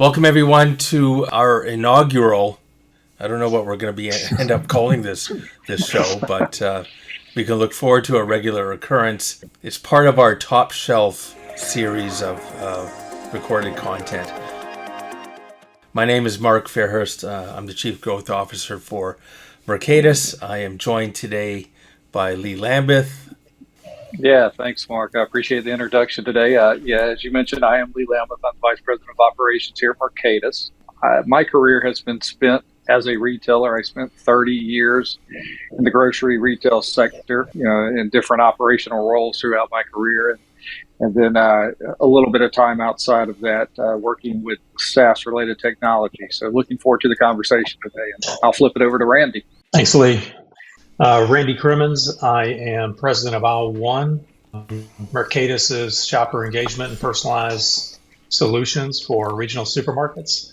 Welcome everyone to our inaugural. I don't know what we're going to be end up calling this show, but we can look forward to a regular occurrence. It's part of our Top Shelf series of recorded content. My name is Mark Fairhurst. I'm the Chief Growth Officer for Mercatus. I am joined today by Lee Lambeth. Yeah, thanks, Mark. I appreciate the introduction today. As you mentioned, I am Lee Lambeth. I'm Vice President of Operations here at Mercatus. My career has been spent as a retailer. I spent 30 years in the grocery retail sector, in different operational roles throughout my career. And then a little bit of time outside of that, working with SaaS-related technology. So looking forward to the conversation today. And I'll flip it over to Randy. Thanks, Lee. Randy Crimmins. I am president of AisleOne. Mercatus is shopper engagement and personalized solutions for regional supermarkets.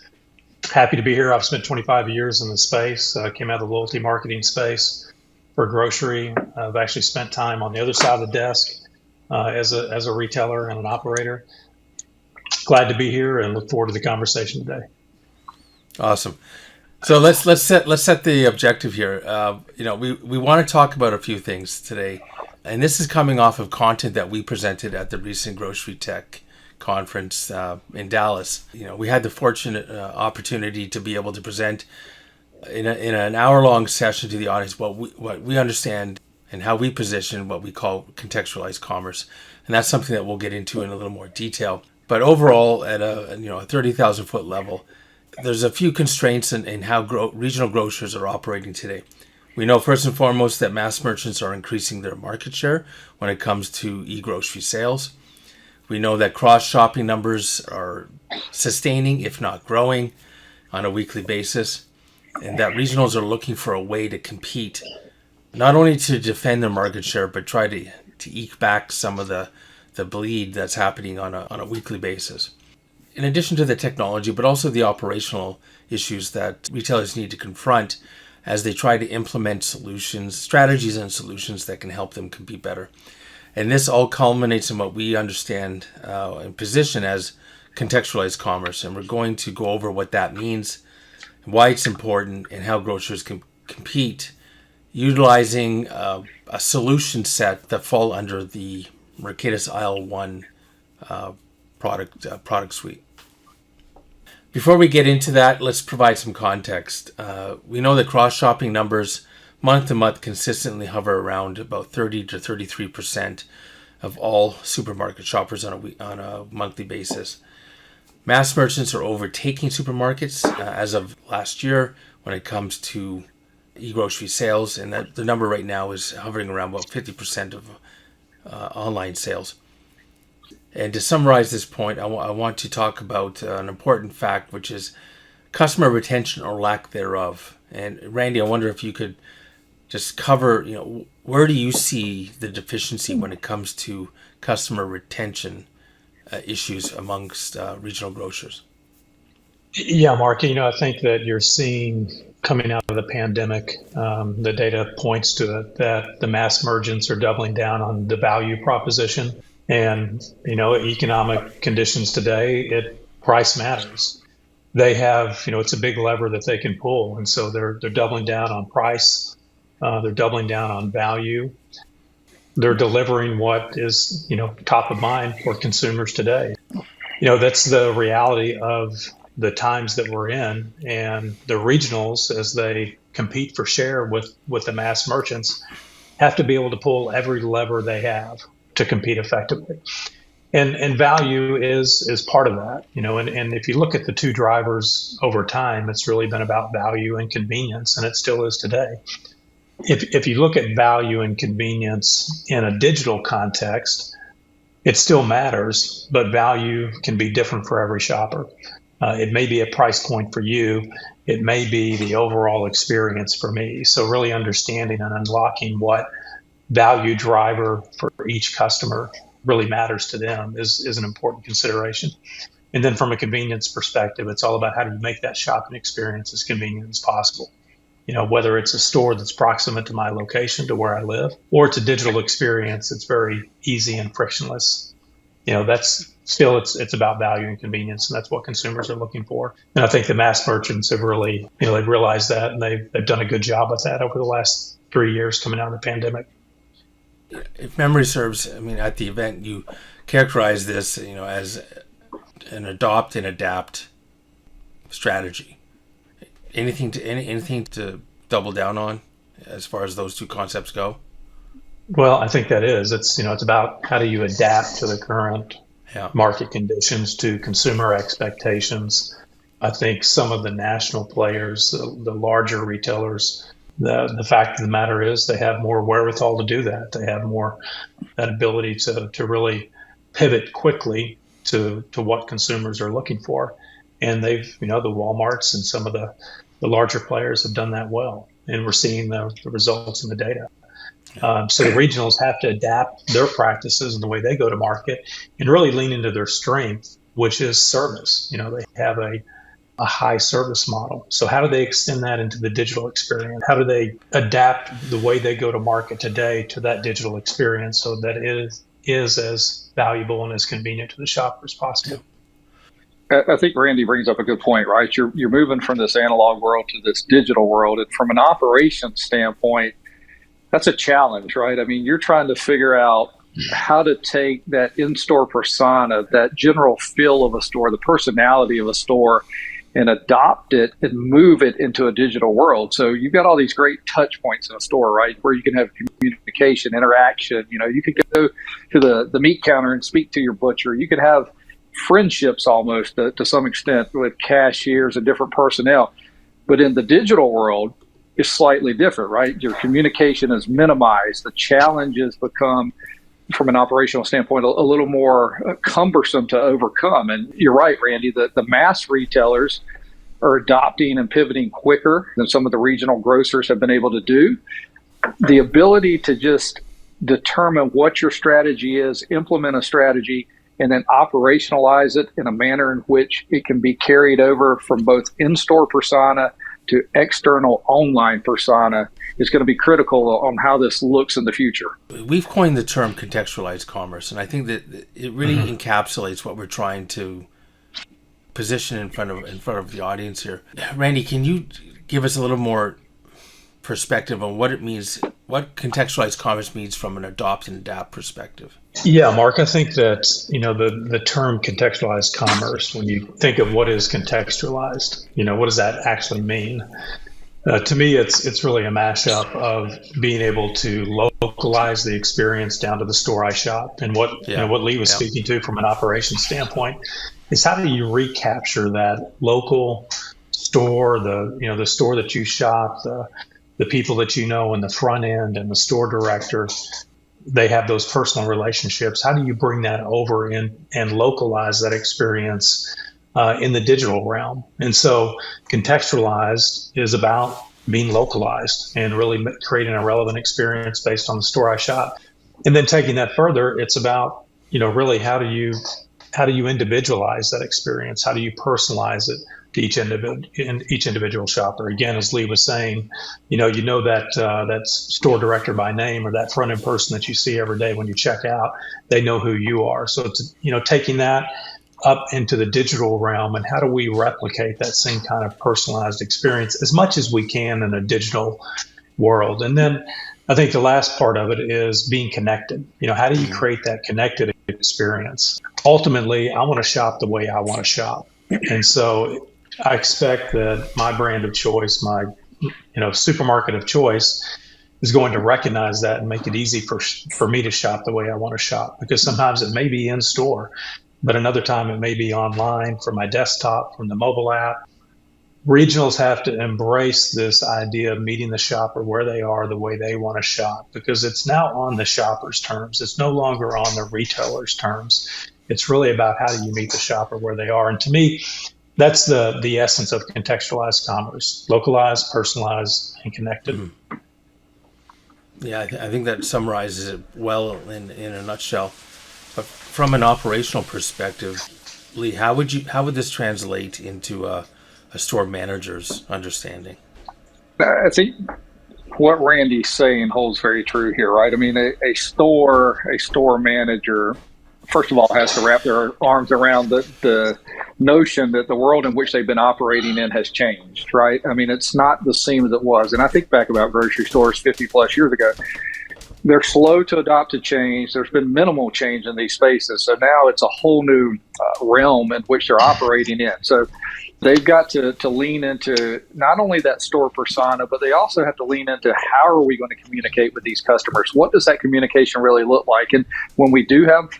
Happy to be here. I've spent 25 years in the space. Came out of the loyalty marketing space for grocery. I've actually spent time on the other side of the desk as a retailer and an operator. Glad to be here and look forward to the conversation today. Awesome. So let's set the objective here. We want to talk about a few things today, and this is coming off of content that we presented at the recent Grocery Tech conference in Dallas. We had the fortunate opportunity to be able to present in an hour-long session to the audience what we understand and how we position what we call contextualized commerce, and that's something that we'll get into in a little more detail. But overall, at a 30,000 foot level, there's a few constraints in how regional grocers are operating today. We know first and foremost that mass merchants are increasing their market share when it comes to eGrocery sales. We know that cross-shopping numbers are sustaining, if not growing, on a weekly basis, and that regionals are looking for a way to compete, not only to defend their market share, but try to eke back some of the bleed that's happening on a weekly basis. In addition to the technology, but also the operational issues that retailers need to confront as they try to implement strategies and solutions that can help them compete better. And this all culminates in what we understand and position as contextualized commerce. And we're going to go over what that means, why it's important, and how grocers can compete utilizing a solution set that fall under the Mercatus AisleOne product suite. Before we get into that, let's provide some context. We know that cross-shopping numbers month to month consistently hover around about 30 to 33% of all supermarket shoppers on a monthly basis. Mass merchants are overtaking supermarkets as of last year when it comes to eGrocery sales, and that the number right now is hovering around about 50% of online sales. And to summarize this point, I want to talk about an important fact, which is customer retention or lack thereof. And Randy, I wonder if you could just cover, where do you see the deficiency when it comes to customer retention issues amongst regional grocers? Yeah, Mark, I think that you're seeing coming out of the pandemic, the data points to it, that the mass merchants are doubling down on the value proposition. And, economic conditions today, price matters. They have, it's a big lever that they can pull. And so they're doubling down on price. They're doubling down on value. They're delivering what is, top of mind for consumers today. That's the reality of the times that we're in, and the regionals, as they compete for share with the mass merchants, have to be able to pull every lever they have to compete effectively. And value is part of that, and if you look at the two drivers over time, it's really been about value and convenience, and it still is today. If you look at value and convenience in a digital context, it still matters, but value can be different for every shopper. It may be a price point for you. It may be the overall experience for me. So really understanding and unlocking what value driver for each customer really matters to them is an important consideration. And then from a convenience perspective, it's all about how do you make that shopping experience as convenient as possible. Whether it's a store that's proximate to my location, to where I live, or it's a digital experience that's very easy and frictionless. That's still it's about value and convenience, and that's what consumers are looking for. And I think the mass merchants have really, they've realized that, and they've done a good job with that over the last 3 years coming out of the pandemic. If memory serves, I mean, at the event you characterize this, as an adopt and adapt strategy. Anything to double down on as far as those two concepts go? Well, I think that is. It's about how do you adapt to the current market conditions, to consumer expectations. I think some of the national players, the larger retailers, the fact of the matter is they have more wherewithal to do that. They have more that ability to really pivot quickly to what consumers are looking for. And they've, the Walmarts and some of the larger players have done that well. And we're seeing the results in the data. So the regionals have to adapt their practices and the way they go to market and really lean into their strength, which is service. They have a high service model. So how do they extend that into the digital experience? How do they adapt the way they go to market today to that digital experience so that it is as valuable and as convenient to the shopper as possible? I think Randy brings up a good point, right? You're moving from this analog world to this digital world. And from an operations standpoint, that's a challenge, right? I mean, you're trying to figure out how to take that in-store persona, that general feel of a store, the personality of a store, and adopt it and move it into a digital world. So you've got all these great touch points in a store, right, where you can have communication, interaction. You could go to the meat counter and speak to your butcher. You could have friendships almost to some extent with cashiers and different personnel. But in the digital world, it's slightly different, right? Your communication is minimized. The challenges become, from an operational standpoint, a little more cumbersome to overcome. And you're right, Randy, the mass retailers are adopting and pivoting quicker than some of the regional grocers have been able to do. The ability to just determine what your strategy is, implement a strategy, and then operationalize it in a manner in which it can be carried over from both in-store persona to external online persona is going to be critical on how this looks in the future. We've coined the term contextualized commerce, and I think that it really encapsulates what we're trying to position in front of the audience here. Randy, can you give us a little more perspective on what it means, what contextualized commerce means from an adopt and adapt perspective? Yeah, Mark, I think that, the term contextualized commerce, when you think of what is contextualized, what does that actually mean? To me, it's really a mashup of being able to localize the experience down to the store I shop. And what Lee was speaking to from an operations standpoint is how do you recapture that local store, the store that you shop, the people that in the front end and the store director. They have those personal relationships. How do you bring that over and localize that experience in the digital realm? And so contextualized is about being localized and really creating a relevant experience based on the store I shop. And then taking that further, it's about, really how do you individualize that experience? How do you personalize it to each individual shopper? Again, as Lee was saying, that store director by name or that front end person that you see every day when you check out, they know who you are. So it's taking that up into the digital realm, and how do we replicate that same kind of personalized experience as much as we can in a digital world? And then I think the last part of it is being connected. How do you create that connected experience? Ultimately, I want to shop the way I want to shop. And so I expect that my brand of choice, my supermarket of choice, is going to recognize that and make it easy for me to shop the way I want to shop. Because sometimes it may be in store, but another time it may be online from my desktop, from the mobile app. Regionals have to embrace this idea of meeting the shopper where they are, the way they want to shop, because it's now on the shopper's terms. It's no longer on the retailer's terms. It's really about how do you meet the shopper where they are. And to me, that's the essence of contextualized commerce: localized, personalized, and connected. Mm-hmm. Yeah, I think that summarizes it well in a nutshell. But from an operational perspective, Lee, how would this translate into a store manager's understanding? I think what Randy's saying holds very true here, right? I mean, a store manager first of all, has to wrap their arms around the notion that the world in which they've been operating in has changed, right? I mean, it's not the same as it was. And I think back about grocery stores 50 plus years ago. They're slow to adopt to change. There's been minimal change in these spaces. So now it's a whole new realm in which they're operating in. So they've got to lean into not only that store persona, but they also have to lean into how are we going to communicate with these customers? What does that communication really look like? And when we do have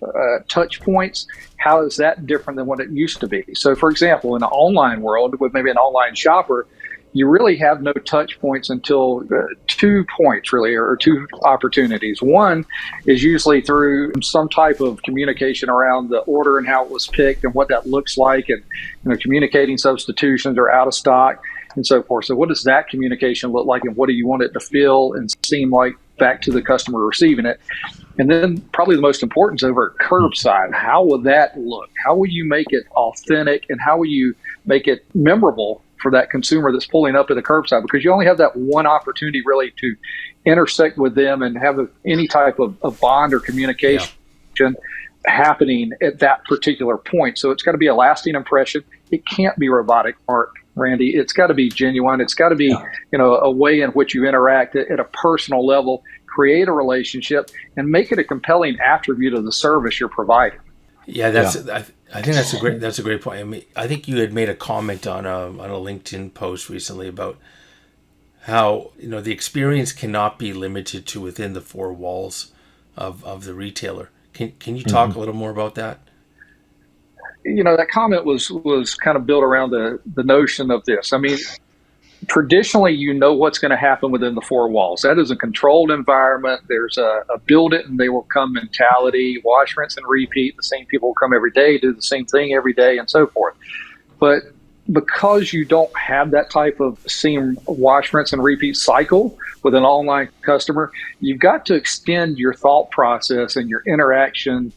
touch points, how is that different than what it used to be? So, for example, in the online world with maybe an online shopper, you really have no touch points until 2 points, really, or 2 opportunities. One is usually through some type of communication around the order and how it was picked and what that looks like, and communicating substitutions or out of stock and so forth. So what does that communication look like, and what do you want it to feel and seem like back to the customer receiving it? And then probably the most important is over at curbside. How will that look? How will you make it authentic, and how will you make it memorable for that consumer that's pulling up at the curbside? Because you only have that one opportunity really to intersect with them and have any type of bond or communication happening at that particular point. So it's got to be a lasting impression. It can't be robotic, Randy. It's got to be genuine. It's got to be, a way in which you interact at a personal level, create a relationship, and make it a compelling attribute of the service you're providing. Yeah, I think that's a great point. I mean, I think you had made a comment on a LinkedIn post recently about how the experience cannot be limited to within the 4 walls of the retailer. Can you talk a little more about that? That comment was kind of built around the notion of this. I mean, traditionally, what's going to happen within the 4 walls. That is a controlled environment. There's a build it and they will come mentality, wash, rinse, and repeat. The same people will come every day, do the same thing every day, and so forth. But because you don't have that type of same wash, rinse, and repeat cycle with an online customer, you've got to extend your thought process and your interaction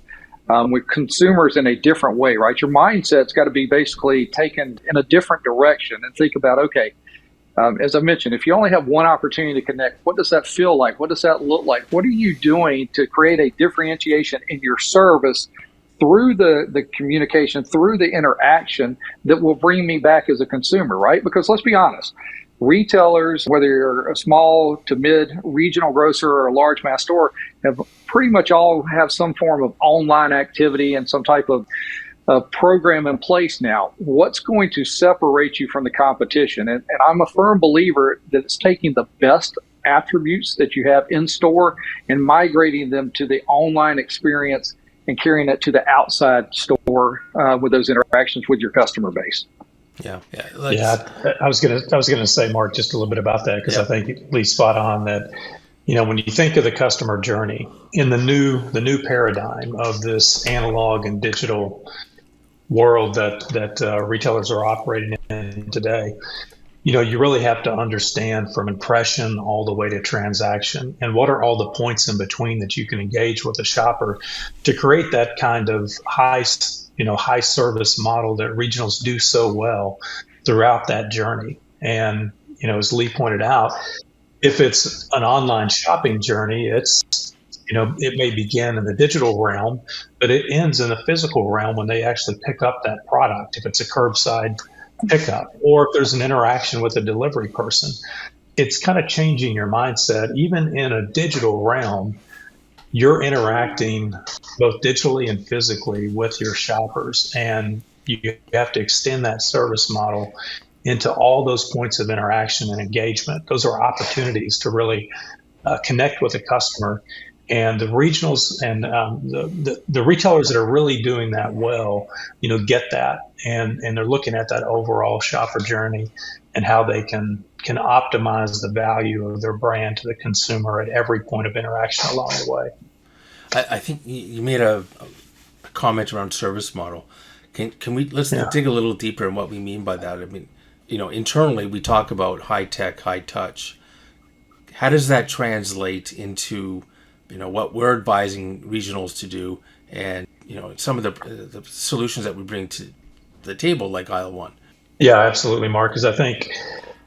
with consumers in a different way, right? Your mindset's got to be basically taken in a different direction and think about, okay, as I mentioned, if you only have one opportunity to connect, what does that feel like? What does that look like? What are you doing to create a differentiation in your service through the communication, through the interaction that will bring me back as a consumer, right? Because let's be honest, retailers, whether you're a small to mid regional grocer or a large mass store, have pretty much all have some form of online activity and some type of program in place now. What's going to separate you from the competition? And I'm a firm believer that it's taking the best attributes that you have in store and migrating them to the online experience and carrying it to the outside store with those interactions with your customer base. I was gonna say, Mark, just a little bit about that, because I think Lee's spot on that. When you think of the customer journey in the new paradigm of this analog and digital world that retailers are operating in today, you really have to understand from impression all the way to transaction, and what are all the points in between that you can engage with a shopper to create that kind of high service model that regionals do so well throughout that journey. And as Lee pointed out, if it's an online shopping journey, it may begin in the digital realm, but it ends in the physical realm when they actually pick up that product, if it's a curbside pickup, or if there's an interaction with a delivery person. It's kind of changing your mindset. Even in a digital realm, you're interacting both digitally and physically with your shoppers, and you have to extend that service model into all those points of interaction and engagement. Those are opportunities to really connect with a customer. And the regionals and the retailers that are really doing that well, get that, and they're looking at that overall shopper journey and how they can optimize the value of their brand to the consumer at every point of interaction along the way. I think you made a comment around service model. Let's dig a little deeper in what we mean by that. I mean, internally we talk about high tech, high touch. How does that translate into what we're advising regionals to do, and some of the solutions that we bring to the table, like AisleOne? Yeah, absolutely, Mark. Because I think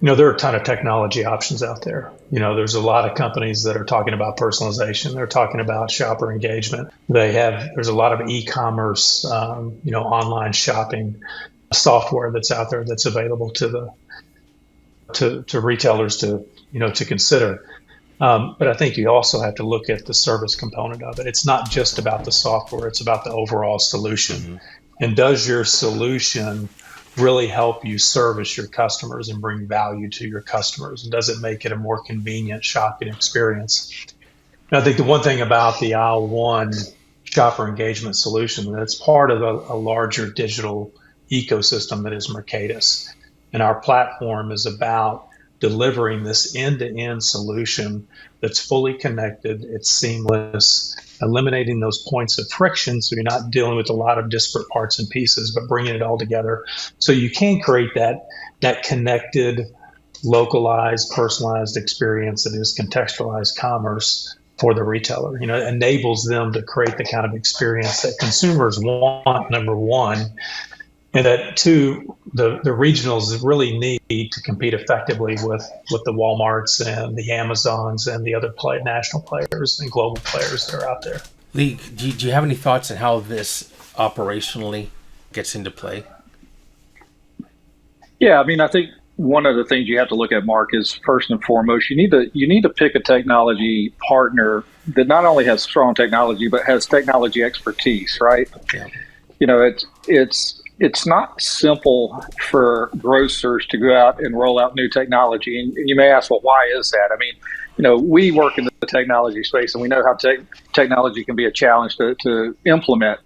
There are a ton of technology options out there. There's a lot of companies that are talking about personalization. They're talking about shopper engagement. There's a lot of e-commerce, online shopping software that's out there that's available to retailers to consider. But I think you also have to look at the service component of it. It's not just about the software, it's about the overall solution. Mm-hmm. And does your solution really help you service your customers and bring value to your customers? And does it make it a more convenient shopping experience? And I think the one thing about the AisleOne shopper engagement solution, that's part of a larger digital ecosystem that is Mercatus. And our platform is about delivering this end-to-end solution that's fully connected, it's seamless, eliminating those points of friction so you're not dealing with a lot of disparate parts and pieces, but bringing it all together so you can create that connected, localized, personalized experience that is contextualized commerce for the retailer. It enables them to create the kind of experience that consumers want, number one, and that two, the regionals really need to compete effectively with the Walmarts and the Amazons and the other national players and global players that are out there. Lee, do you have any thoughts on how this operationally gets into play? Yeah, I think one of the things you have to look at, Mark, is first and foremost, you need to pick a technology partner that not only has strong technology but has technology expertise, right? Yeah. It's not simple for grocers to go out and roll out new technology. And you may ask, well, why is that? We work in the technology space and we know how technology can be a challenge to implement.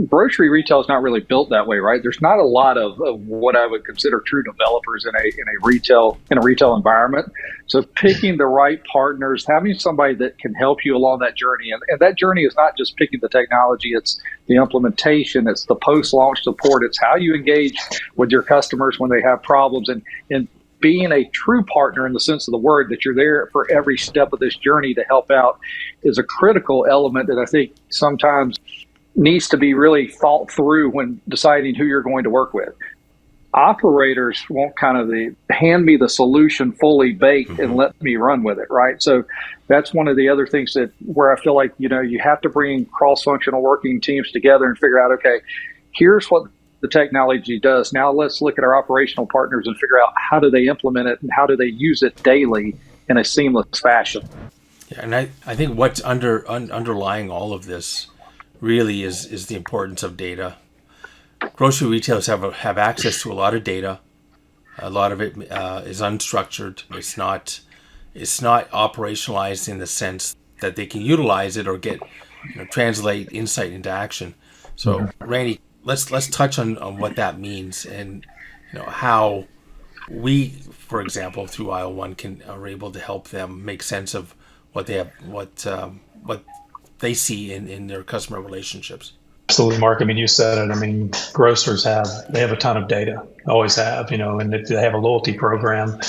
Grocery retail is not really built that way, right? There's not a lot of what I would consider true developers in a retail environment. So picking the right partners, having somebody that can help you along that journey, and that journey is not just picking the technology, it's the implementation, it's the post-launch support, it's how you engage with your customers when they have problems, and being a true partner in the sense of the word, that you're there for every step of this journey to help out, is a critical element that I think sometimes needs to be really thought through when deciding who you're going to work with. Operators won't hand me the solution fully baked and let me run with it, right? So that's one of the other things where I feel like, you have to bring cross-functional working teams together and figure out, okay, here's what the technology does. Now let's look at our operational partners and figure out how do they implement it and how do they use it daily in a seamless fashion. Yeah, and I think what's underlying all of this really is the importance of data. Grocery retailers have access to a lot of data. A lot of it is unstructured. It's not operationalized in the sense that they can utilize it or translate insight into action. So, Randy, let's touch on what that means and how we, for example, through AisleOne are able to help them make sense of what they have, what they see in their customer relationships. Absolutely, Mark. You said it. Grocers have a ton of data, always have, and if they have a loyalty program,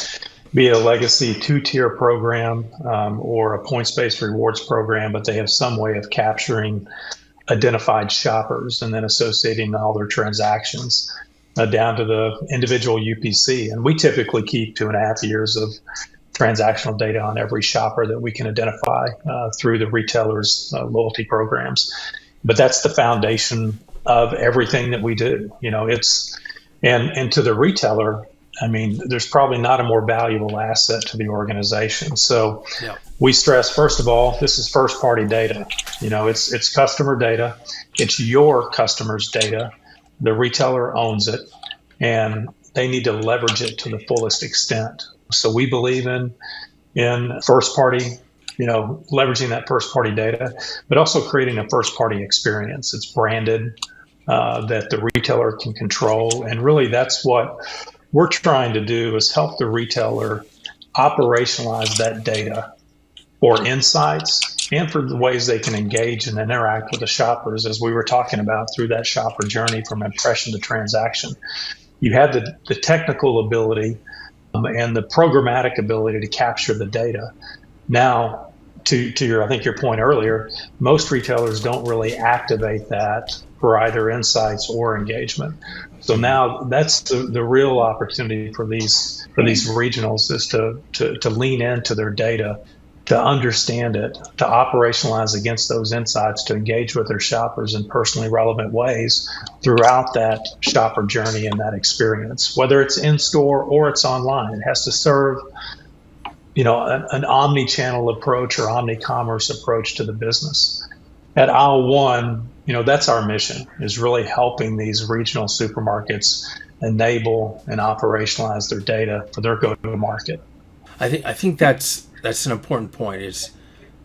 be it a legacy 2-tier program or a points-based rewards program, but they have some way of capturing identified shoppers and then associating all their transactions down to the individual UPC. And we typically keep 2.5 years of transactional data on every shopper that we can identify through the retailer's loyalty programs. But that's the foundation of everything that we do. And to the retailer, there's probably not a more valuable asset to the organization. So we stress, first of all, this is first party data. It's customer data. It's your customer's data. The retailer owns it and they need to leverage it to the fullest extent. So we believe in first party, leveraging that first party data, but also creating a first party experience. It's branded, that the retailer can control. And really that's what we're trying to do, is help the retailer operationalize that data for insights and for the ways they can engage and interact with the shoppers, as we were talking about, through that shopper journey from impression to transaction. You have the technical ability and the programmatic ability to capture the data. Now, to your point earlier, most retailers don't really activate that for either insights or engagement. So now that's the real opportunity for these regionals is to lean into their data, to understand it, to operationalize against those insights, to engage with their shoppers in personally relevant ways throughout that shopper journey and that experience, whether it's in store or it's online. It has to serve, an omni-channel approach or omni-commerce approach to the business. At AisleOne, that's our mission, is really helping these regional supermarkets enable and operationalize their data for their go-to-market. I think that's an important point. Is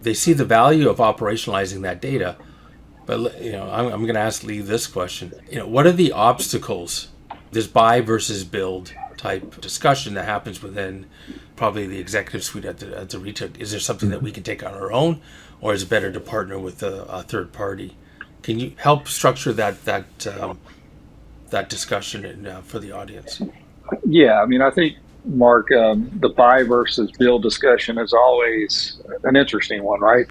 they see the value of operationalizing that data, but I'm going to ask Lee this question. What are the obstacles? This buy versus build type discussion that happens within probably the executive suite at the retail. Is there something that we can take on our own, or is it better to partner with a third party? Can you help structure that discussion for the audience? Yeah, I think, Mark, the buy versus build discussion is always an interesting one, right?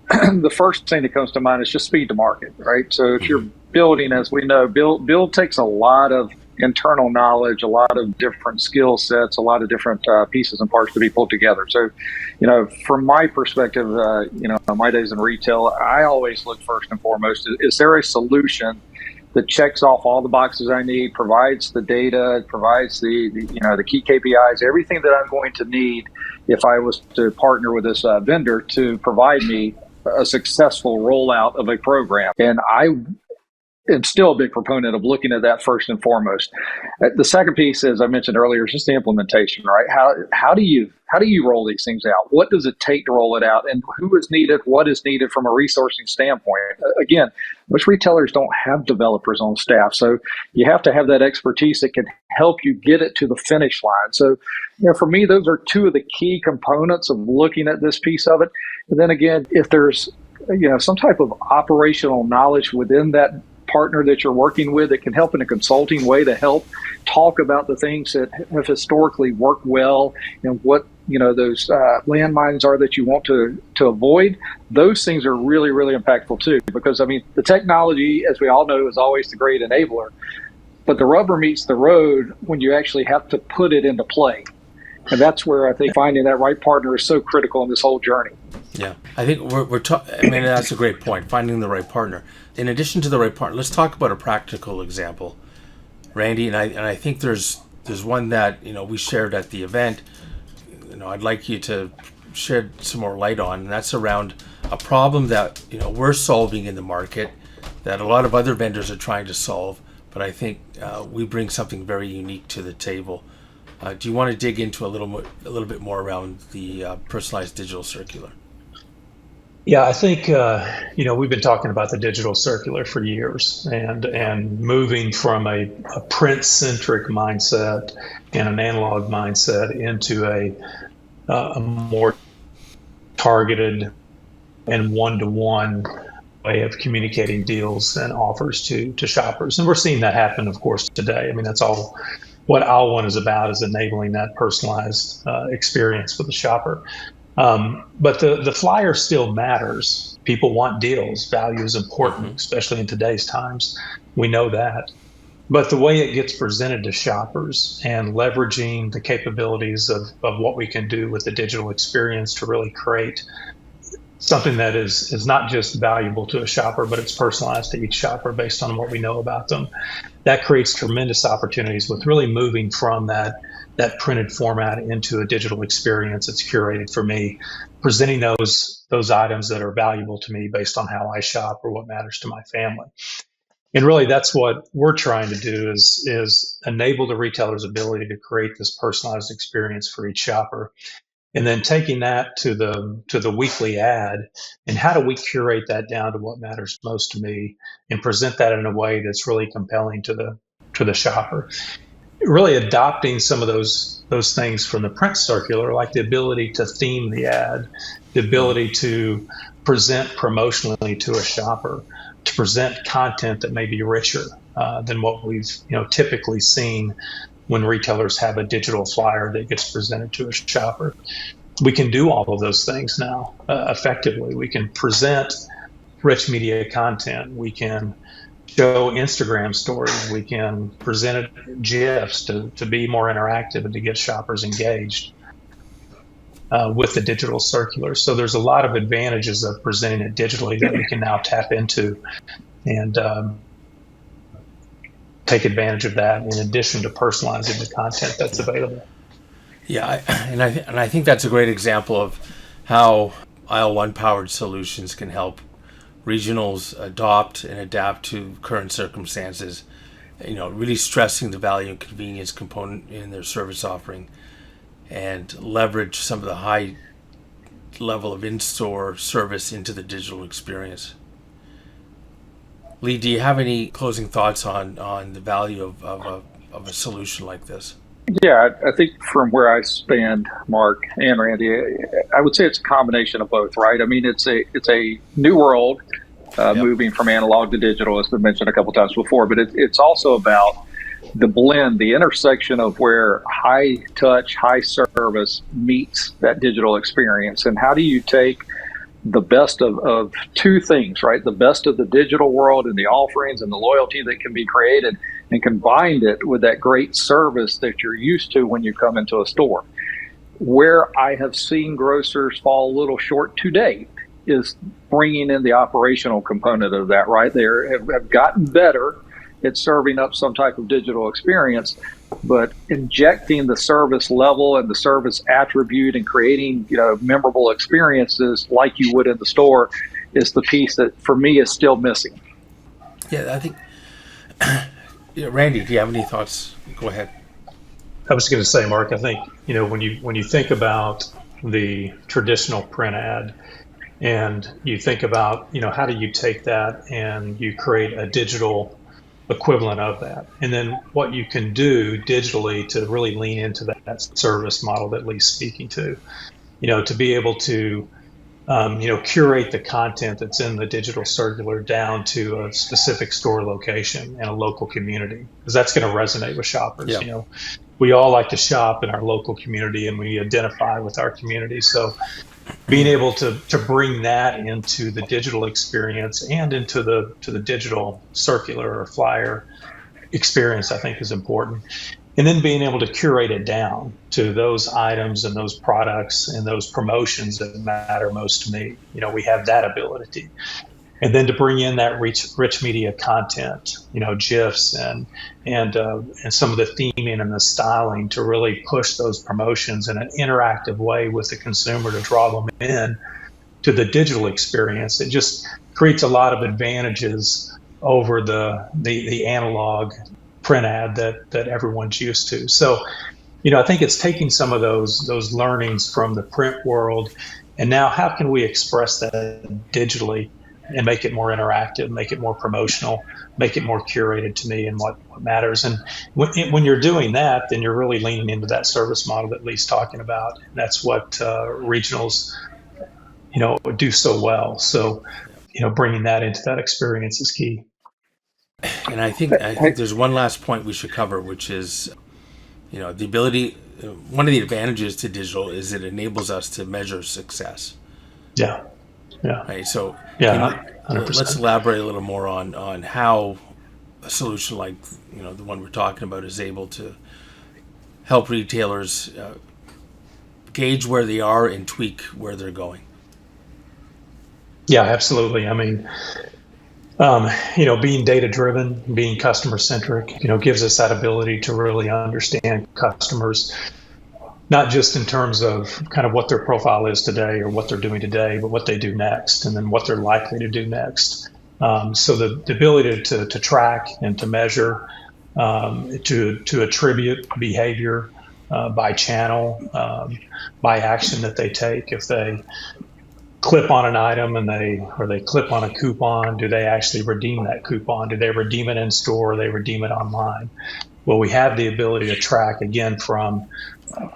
The first thing that comes to mind is just speed to market, right? So if you're building, as we know, build takes a lot of internal knowledge, a lot of different skill sets, a lot of different pieces and parts to be pulled together. So, from my perspective, my days in retail, I always look first and foremost, is there a solution that checks off all the boxes I need, provides the data, provides the key KPIs, everything that I'm going to need if I was to partner with this vendor to provide me a successful rollout of a program. And I am still a big proponent of looking at that first and foremost. The second piece, as I mentioned earlier, is just the implementation, right? How do you roll these things out? What does it take to roll it out? And who is needed? What is needed from a resourcing standpoint? Again, most retailers don't have developers on staff. So you have to have that expertise that can help you get it to the finish line. So, for me, those are two of the key components of looking at this piece of it. And then again, if there's, some type of operational knowledge within that partner that you're working with that can help in a consulting way to help talk about the things that have historically worked well and what those landmines are that you want to avoid. Those things are really, really impactful too, because the technology, as we all know, is always the great enabler, but the rubber meets the road when you actually have to put it into play. And that's where I think finding that right partner is so critical in this whole journey. Yeah, I think that's a great point, finding the right partner. In addition to the right partner, let's talk about a practical example, Randy. And I think there's one that we shared at the event. I'd like you to shed some more light on, and that's around a problem that we're solving in the market that a lot of other vendors are trying to solve. But I think we bring something very unique to the table. Do you want to dig into a little bit more around the personalized digital circular? Yeah, I think we've been talking about the digital circular for years, and moving from a print-centric mindset and an analog mindset into a more targeted and one-to-one way of communicating deals and offers to shoppers. And we're seeing that happen, of course, today. That's all what AisleOne is about, is enabling that personalized experience for the shopper. But the flyer still matters. People want deals. Value is important, especially in today's times. We know that. But the way it gets presented to shoppers and leveraging the capabilities of what we can do with the digital experience to really create something that is not just valuable to a shopper, but it's personalized to each shopper based on what we know about them. That creates tremendous opportunities with really moving from that printed format into a digital experience that's curated for me, presenting those items that are valuable to me based on how I shop or what matters to my family. And really, that's what we're trying to do is enable the retailer's ability to create this personalized experience for each shopper. And then taking that to the weekly ad, and how do we curate that down to what matters most to me and present that in a way that's really compelling to the shopper. Really adopting some of those things from the print circular, like the ability to theme the ad, the ability to present promotionally to a shopper, to present content that may be richer than what we've typically seen when retailers have a digital flyer that gets presented to a shopper. We can do all of those things now effectively. We can present rich media content. We can show Instagram stories. We can present it GIFs to be more interactive and to get shoppers engaged with the digital circular. So there's a lot of advantages of presenting it digitally that we can now tap into and take advantage of that in addition to personalizing the content that's available. Yeah, I think that's a great example of how AisleOne powered solutions can help regionals adopt and adapt to current circumstances, really stressing the value and convenience component in their service offering and leverage some of the high level of in-store service into the digital experience. Lee, do you have any closing thoughts on the value of a solution like this? Yeah, I think from where I stand, Mark and Randy, I would say it's a combination of both, right? I mean, it's a new world moving from analog to digital, as been mentioned a couple times before, but it's also about the blend, the intersection of where high touch, high service meets that digital experience. And how do you take the best of two things, right? The best of the digital world and the offerings and the loyalty that can be created and combined it with that great service that you're used to when you come into a store. Where I have seen grocers fall a little short to date is bringing in the operational component of that, right? They have gotten better at serving up some type of digital experience, but injecting the service level and the service attribute and creating, memorable experiences like you would in the store is the piece that for me is still missing. Yeah, I think, Randy, do you have any thoughts? Go ahead. I was going to say, Mark, I think, when you think about the traditional print ad and you think about, how do you take that and you create a digital equivalent of that, and then what you can do digitally to really lean into that service model that Lee's speaking to, to be able to curate the content that's in the digital circular down to a specific store location and a local community, because that's going to resonate with shoppers. Yeah. We all like to shop in our local community and we identify with our community. So being able to bring that into the digital experience and into the digital circular or flyer experience, I think is important. And then being able to curate it down to those items and those products and those promotions that matter most to me. We have that ability. And then to bring in that rich media content, GIFs and some of the theming and the styling to really push those promotions in an interactive way with the consumer to draw them in to the digital experience. It just creates a lot of advantages over the analog print ad that everyone's used to. So, I think it's taking some of those learnings from the print world, and now how can we express that digitally and make it more interactive, make it more promotional, make it more curated to me and what matters. And when you're doing that, then you're really leaning into that service model that Lee's talking about. And that's what regionals, do so well. So, bringing that into that experience is key. And I think there's one last point we should cover, which is, the ability, one of the advantages to digital is it enables us to measure success. Yeah. Yeah. Right. So let's elaborate a little more on how a solution like the one we're talking about is able to help retailers gauge where they are and tweak where they're going. Yeah, absolutely. I mean, being data driven, being customer centric, gives us that ability to really understand customers, not just in terms of kind of what their profile is today or what they're doing today, but what they do next and then what they're likely to do next. So the ability to track and to measure, to attribute behavior by channel, by action that they take. If they clip on an item and they clip on a coupon, do they actually redeem that coupon? Do they redeem it in store or they redeem it online? Well, we have the ability to track, again, from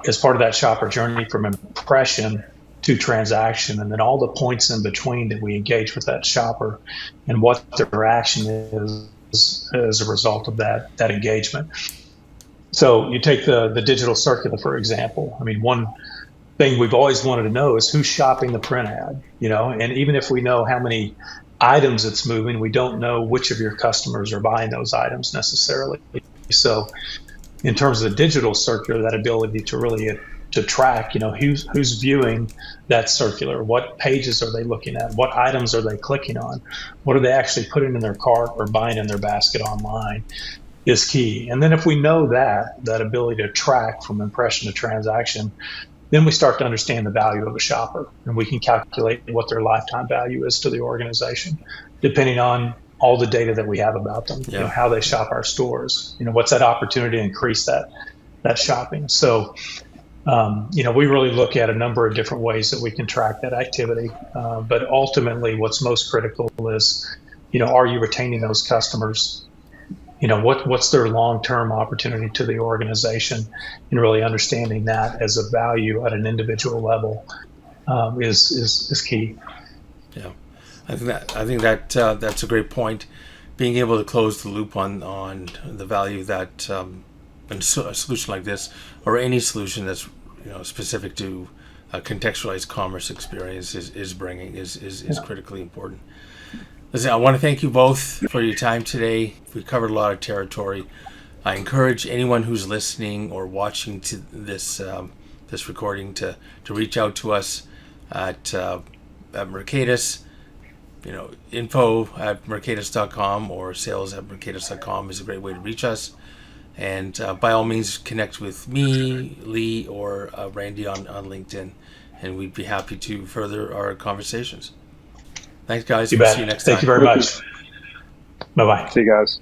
as part of that shopper journey, from impression to transaction, and then all the points in between that we engage with that shopper and what their action is as a result of that engagement. So you take the digital circular, for example. I mean, one thing we've always wanted to know is who's shopping the print ad, and even if we know how many items it's moving, we don't know which of your customers are buying those items necessarily. So in terms of the digital circular, that ability to really to track, who's viewing that circular, what pages are they looking at, what items are they clicking on, what are they actually putting in their cart or buying in their basket online, is key. And then if we know that ability to track from impression to transaction, then we start to understand the value of a shopper, and we can calculate what their lifetime value is to the organization, depending on all the data that we have about them, how they shop our stores, what's that opportunity to increase that shopping. So, we really look at a number of different ways that we can track that activity. But ultimately, what's most critical is, are you retaining those customers? What's their long-term opportunity to the organization, and really understanding that as a value at an individual level is key. Yeah, I think that that's a great point. Being able to close the loop on the value that a solution like this, or any solution that's specific to a contextualized commerce experience is bringing is critically important. Listen, I want to thank you both for your time today. We covered a lot of territory. I encourage anyone who's listening or watching to this recording to reach out to us at Mercatus. Info@mercatus.com or sales@mercatus.com is a great way to reach us. And by all means, connect with me, Lee, or Randy on LinkedIn, and we'd be happy to further our conversations. Thanks, guys. You bet. See you next time. Thank you very much. Bye-bye. See you guys.